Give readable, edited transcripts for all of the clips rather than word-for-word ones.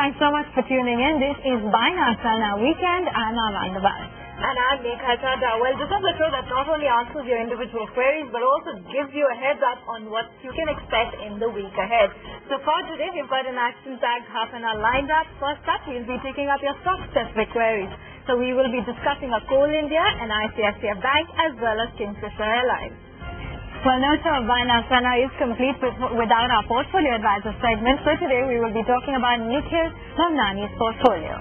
Thanks so much for tuning in. This is Buy Now Sell Now Weekend. I'm Amanda Bhatt. And I'm Megha Chadha. Well, this is a show that not only answers your individual queries, but also gives you a heads up on what you can expect in the week ahead. So for today, we've got an action-packed half an hour lined up. First up, we'll be taking up your stock-specific queries. So we will be discussing a Coal India, an ICICI Bank, as well as Kingfisher Airlines. Well, no show of Buy Now Sell Now is complete without our Portfolio Advisor segment. So today, we will be talking about Nikhil Bhavnani's portfolio.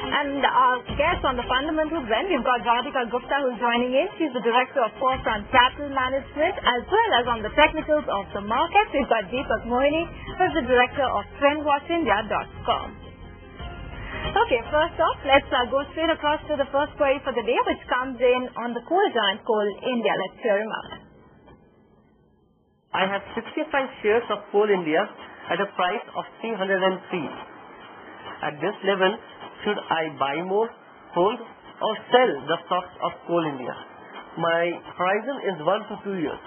And our guest on the fundamentals then, we've got Radhika Gupta who's joining in. She's the Director of Forefront Capital Management, as well as on the technicals of the market. We've got Deepak Mohini, who's the Director of TrendWatchIndia.com. Okay, first off, let's go straight across to the first query for the day, which comes in on the coal giant Coal India. Let's hear him out. I have 65 shares of Coal India at a price of 303. At this level, should I buy more, hold, or sell the stocks of Coal India? My horizon is 1 to 2 years.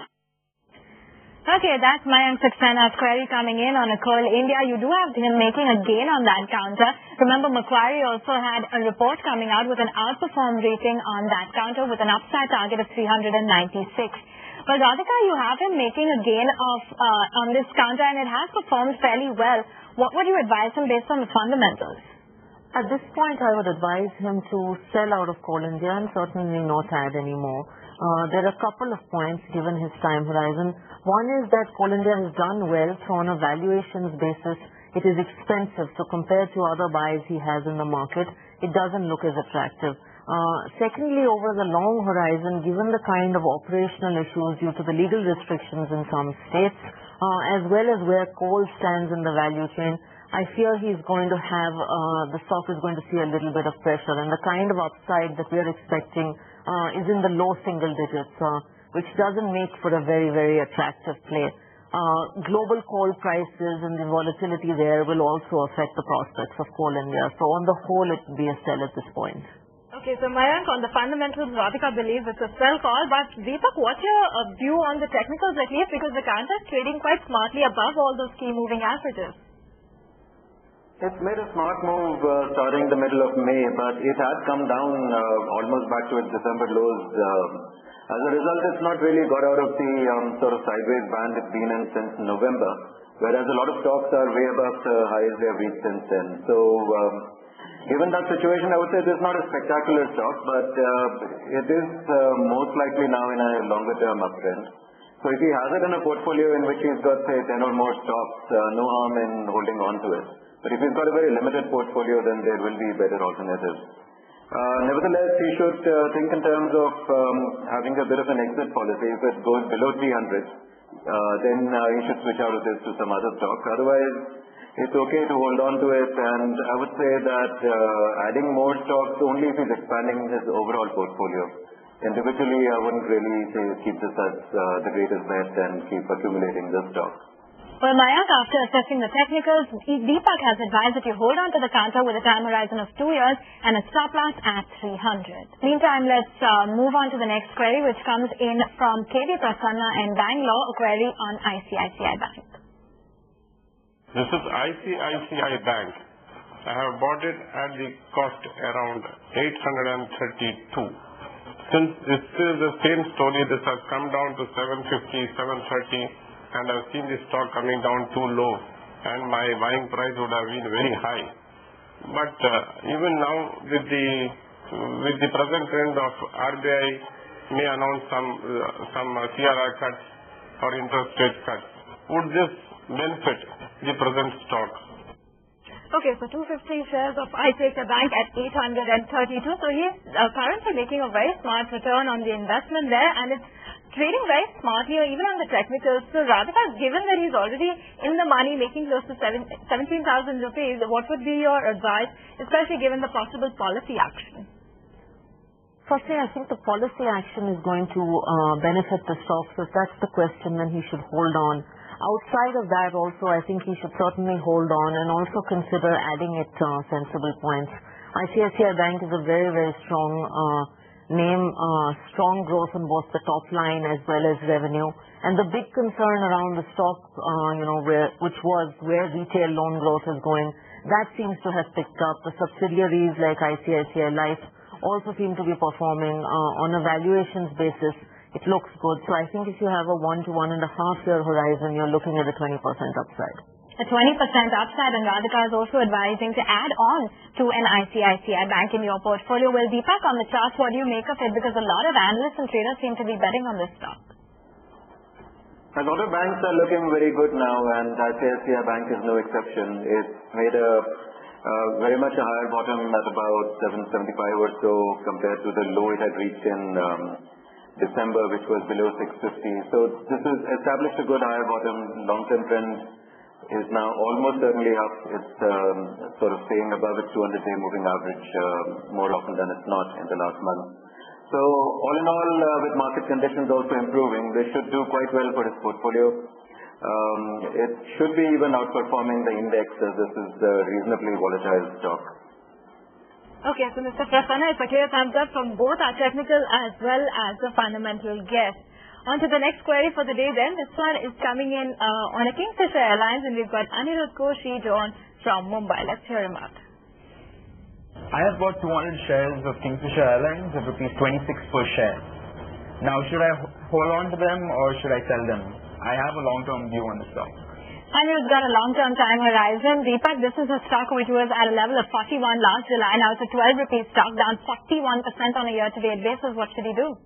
Okay, that's Mayank Saxena's query coming in on a Coal India. You do have him making a gain on that counter. Remember, Macquarie also had a report coming out with an outperform rating on that counter with an upside target of 396. But Radhika, you have him making a gain of on this counter, and it has performed fairly well. What would you advise him based on the fundamentals? At this point, I would advise him to sell out of Coal India and certainly not add anymore. There are a couple of points given his time horizon. One is that Coal India has done well, so on a valuations basis, it is expensive. So compared to other buys he has in the market, it doesn't look as attractive. Secondly, over the long horizon, given the kind of operational issues due to the legal restrictions in some states, as well as where coal stands in the value chain, I fear he's going to have, the stock is going to see a little bit of pressure, and the kind of upside that we are expecting is in the low single digits, which doesn't make for a very, very attractive play. Global coal prices and the volatility there will also affect the prospects of Coal India. So on the whole, it will be a sell at this point. Okay, so Mayank, on the fundamentals, Radhika believes it's a sell call, but Deepak, what's your view on the technicals at least, because the counter is trading quite smartly above all those key moving averages? It's made a smart move starting the middle of May, but it had come down almost back to its December lows. As a result, it's not really got out of the sort of sideways band it's been in since November, whereas a lot of stocks are way above the highs they have reached since then. So, given that situation, I would say this is not a spectacular stock, but it is most likely now in a longer-term uptrend. So if he has it in a portfolio in which he's got, say, 10 or more stocks, no harm in holding on to it. But if he's got a very limited portfolio, then there will be better alternatives. Nevertheless, he should think in terms of having a bit of an exit policy. If it goes below 300, then he should switch out of this to some other stock. Otherwise, it's okay to hold on to it. And I would say that adding more stocks only if he's expanding his overall portfolio. Individually, I wouldn't really say keep this as the greatest bet and keep accumulating this stock. Well, Mayank, after assessing the technicals, Deepak has advised that you hold on to the counter with a time horizon of 2 years and a stop loss at 300. Meantime, let's move on to the next query, which comes in from KV Prasanna in Bangalore, a query on ICICI Bank. This is ICICI Bank. I have bought it at the cost around 832. Since this is the same story, this has come down to 750, 730. And I've seen this stock coming down too low, and my buying price would have been very high. But even now, with the present trend of RBI may announce some CRR cuts or interest rate cuts, would this benefit the present stock? Okay, so 250 shares of ICICI Bank at 832. So he's currently making a very smart return on the investment there, and it's trading very smartly even on the technicals. So Radhika, given that he's already in the money making close to 17,000 rupees, what would be your advice, especially given the possible policy action? Firstly, I think the policy action is going to benefit the stock. So if that's the question, then he should hold on. Outside of that also, I think he should certainly hold on and also consider adding it sensible points. ICICI Bank is a very, very strong name strong growth on both the top line as well as revenue. And the big concern around the stock, which was where retail loan growth is going, that seems to have picked up. The subsidiaries like ICICI Life also seem to be performing on a valuations basis. It looks good. So I think if you have a 1 to 1.5 year horizon, you're looking at a 20% upside. A 20% upside, and Radhika is also advising to add on to an ICICI Bank in your portfolio. Well, Deepak, on the charts, what do you make of it? Because a lot of analysts and traders seem to be betting on this stock. A lot of banks are looking very good now, and ICICI Bank is no exception. It's made a very much a higher bottom at about 775 or so compared to the low it had reached in December, which was below 650. So this has established a good higher bottom. Long-term trend is now almost certainly up. It's sort of staying above its 200-day moving average more often than it's not in the last month. So all in all, with market conditions also improving, they should do quite well for its portfolio. It should be even outperforming the index, as this is a reasonably volatile stock. Okay, so Mr. Prasanna, it's a clear thumbs up from both our technical as well as the fundamental guests. On to the next query for the day then. This one is coming in on a Kingfisher Airlines, and we've got Anirudh Koshi-John from Mumbai. Let's hear him out. I have bought 200 shares of Kingfisher Airlines at rupees 26 per share. Now, should I hold on to them or should I sell them? I have a long-term view on the stock. Anirudh's got a long-term time horizon. Deepak, this is a stock which was at a level of 41 last July. Now it's a 12 rupees stock, down 41% on a year-to-date basis. What should he do?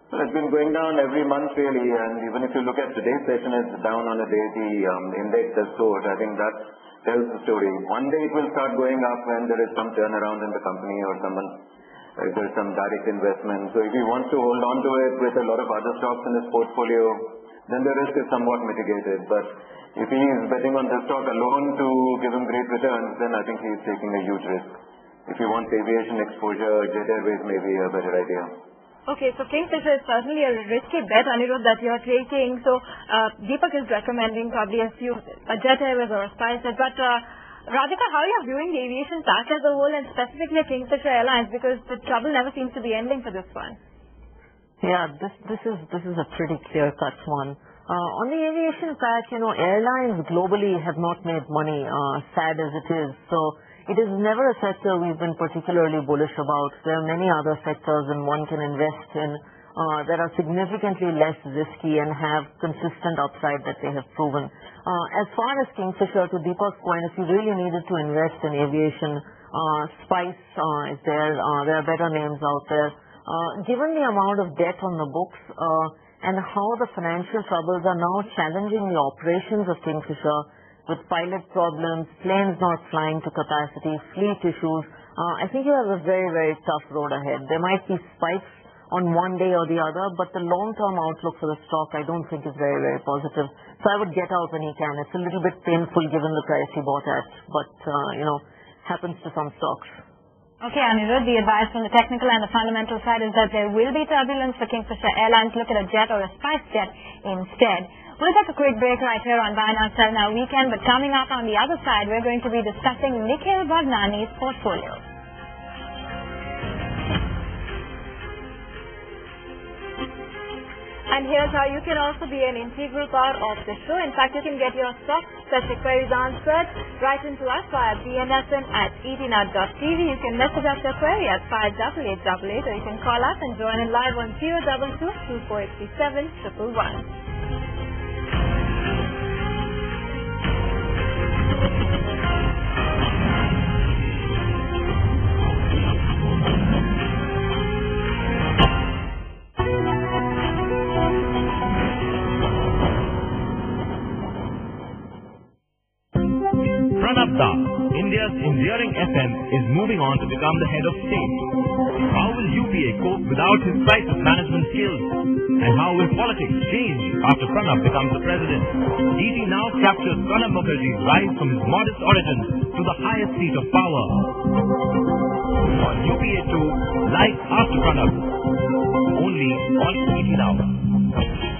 Well, it's been going down every month really, and even if you look at today's session, it's down on a day. The index has soared. I think that tells the story. One day it will start going up when there is some turnaround in the company or if there's some direct investment. So if he wants to hold on to it with a lot of other stocks in his portfolio, then the risk is somewhat mitigated. But if he is betting on this stock alone to give him great returns, then I think he is taking a huge risk. If he wants aviation exposure, Jet Airways may be a better idea. Okay, so Kingfisher is certainly a risky bet, Anirudh, that you're taking. So Deepak is recommending probably a Jet Airways or a SpiceJet. But Radhika, how are you viewing the aviation pack as a whole, and specifically Kingfisher Airlines, because the trouble never seems to be ending for this one? Yeah, this is a pretty clear-cut one. On the aviation pack, airlines globally have not made money, sad as it is. So it is never a sector we've been particularly bullish about. There are many other sectors and one can invest in that are significantly less risky and have consistent upside that they have proven. As far as Kingfisher, to Deepak's point, if you really needed to invest in aviation, Spice is there. There are better names out there. Given the amount of debt on the books and how the financial troubles are now challenging the operations of Kingfisher, with pilot problems, planes not flying to capacity, fleet issues, I think you have a very, very tough road ahead. There might be spikes on one day or the other, but the long-term outlook for the stock I don't think is very, very positive. So I would get out when you can. It's a little bit painful given the price you bought at, but, happens to some stocks. Okay, Anirudh, the advice from the technical and the fundamental side is that there will be turbulence for Kingfisher Airlines. Look at a Jet or a SpiceJet instead. We'll take a quick break right here on Buy Now Sell Now Weekend, but coming up on the other side, we're going to be discussing Nikhil Bhagnani's portfolio. And here's how you can also be an integral part of the show. In fact, you can get your stock-specific queries answered. Write into us via bnsn@etnut.tv. You can message us your query at 58888, or you can call us and join in live on 022-2487-111. Pranabda, India's enduring FM, is moving on to become the head of state. How will UPA cope without his crisis management skills? And how will politics change after Pranab becomes the president? ET now captures Pranab Mukherjee's rise from his modest origins to the highest seat of power. On UPA 2, Life After Pranab. Only on ET Now.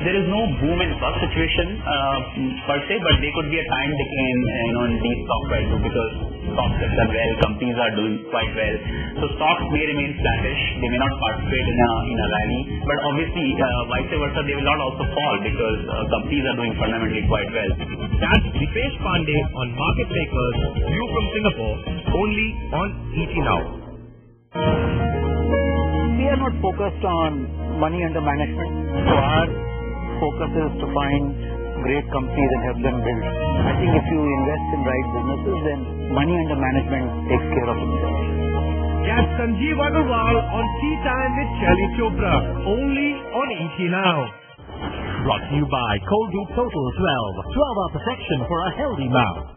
there is no boom and bust situation per se, but there could be a time decline in these stock prices because stocks have done well, companies are doing quite well. So stocks may remain flattish, they may not participate in a rally, but obviously vice versa, they will not also fall because companies are doing fundamentally quite well. That's Dipesh Pandey on Market Makers, view from Singapore, only on ET Now. We are not focused on money under management, so our focus is to find great companies and help them build. I think if you invest in right businesses, then money under management takes care of itself. Catch Sanjeev Agarwal on Tea Time with Shelly Chopra, only on ET Now. Brought to you by Colgate Total 12. 12-hour protection for a healthy mouth.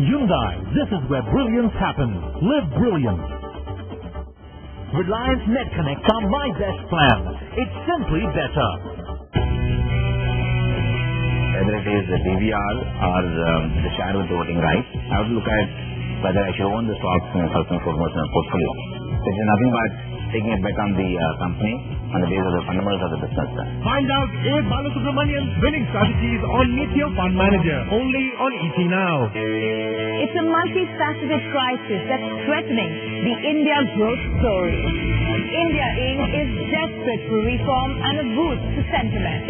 Hyundai, this is where brilliance happens. Live brilliant. Reliance NetConnect are my best plan. It's simply better. Whether it is the DVR or the share with the voting rights, I have to look at whether I should own the stocks first and foremost in a portfolio. So it is nothing but taking a bet on the company on the basis of the fundamentals of the business. Find out A. Balasubramanian's winning strategies on Meet Your Fund Manager, only on ET Now. It's a multifaceted crisis that's threatening the India growth story. India Inc. is desperate for reform and a boost to sentiment.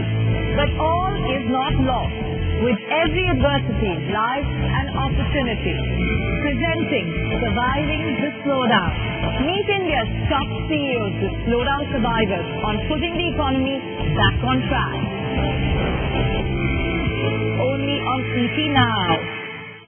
But all is not lost. With every adversity lies an opportunity. Presenting Surviving the Slowdown. Meet India's top CEOs with slowdown survivors on putting the economy back on track. Only on ET Now.